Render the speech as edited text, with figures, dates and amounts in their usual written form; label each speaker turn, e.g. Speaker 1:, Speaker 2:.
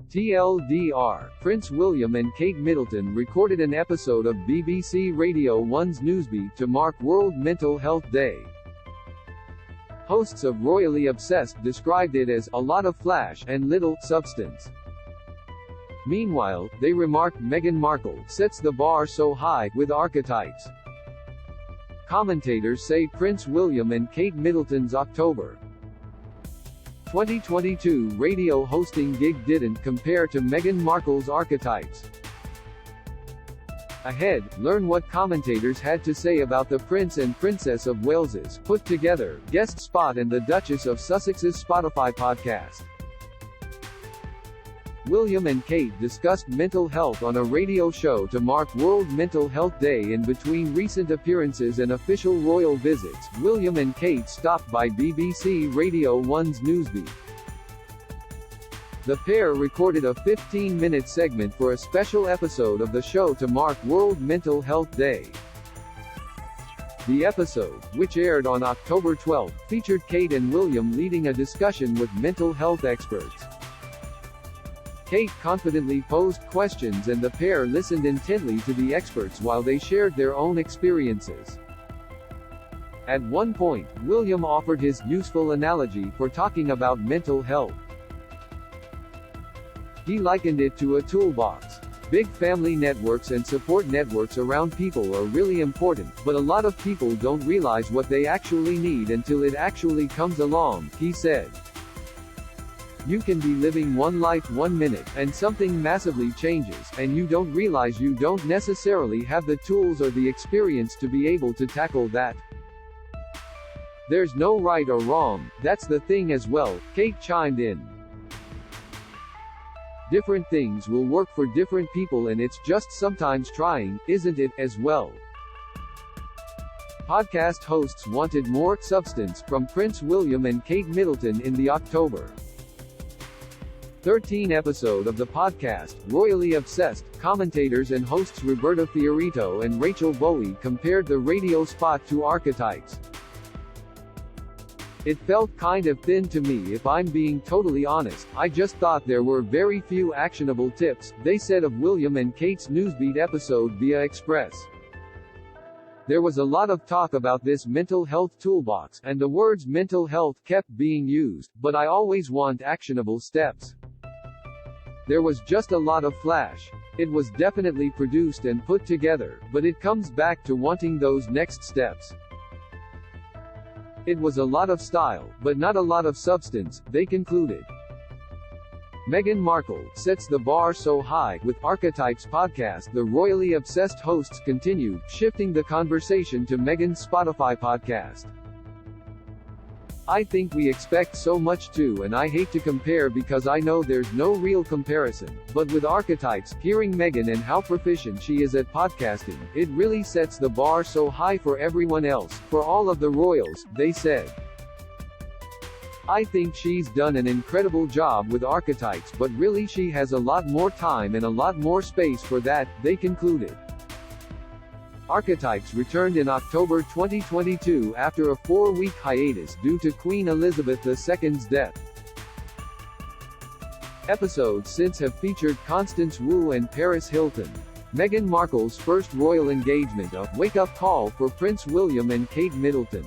Speaker 1: TLDR, Prince William and Kate Middleton recorded an episode of BBC Radio 1's Newsbeat to mark World Mental Health Day. Hosts of Royally Obsessed described it as a lot of flash and little substance. Meanwhile, they remarked Meghan Markle sets the bar so high with Archetypes. Commentators say Prince William and Kate Middleton's October 2022 radio hosting gig didn't compare to Meghan Markle's Archetypes. Ahead, learn what commentators had to say about the Prince and Princess of Wales's put together guest spot and the Duchess of Sussex's Spotify podcast. William and Kate discussed mental health on a radio show to mark World Mental Health Day. In between recent appearances and official royal visits, William and Kate stopped by BBC Radio 1's Newsbeat. The pair recorded a 15-minute segment for a special episode of the show to mark World Mental Health Day. The episode, which aired on October 12, featured Kate and William leading a discussion with mental health experts. Kate confidently posed questions and the pair listened intently to the experts while they shared their own experiences. At one point, William offered his useful analogy for talking about mental health. He likened it to a toolbox. Big family networks and support networks around people are really important, but a lot of people don't realize what they actually need until it actually comes along, he said. You can be living one life 1 minute, and something massively changes, and you don't realize you don't necessarily have the tools or the experience to be able to tackle that. There's no right or wrong, that's the thing as well, Kate chimed in. Different things will work for different people and it's just sometimes trying, isn't it, as well. Podcast hosts wanted more substance from Prince William and Kate Middleton in the October 13 episode of the podcast, Royally Obsessed. Commentators and hosts Roberta Fiorito and Rachel Bowie compared the radio spot to Archetypes. It felt kind of thin to me if I'm being totally honest. I just thought there were very few actionable tips, they said of William and Kate's Newsbeat episode via Express. There was a lot of talk about this mental health toolbox, and the words mental health kept being used, but I always want actionable steps. There was just a lot of flash. It was definitely produced and put together, but it comes back to wanting those next steps. It was a lot of style, but not a lot of substance, they concluded. Meghan Markle sets the bar so high with Archetypes podcast. The royally obsessed hosts continued, shifting the conversation to Meghan's Spotify podcast. I think we expect so much too, and I hate to compare because I know there's no real comparison, but with Archetypes, hearing Meghan and how proficient she is at podcasting, it really sets the bar so high for everyone else, for all of the royals, they said. I think she's done an incredible job with Archetypes, but really she has a lot more time and a lot more space for that, they concluded. Archetypes returned in October 2022 after a 4-week hiatus due to Queen Elizabeth II's death. Episodes since have featured Constance Wu and Paris Hilton. Meghan Markle's first royal engagement, a wake-up call for Prince William and Kate Middleton.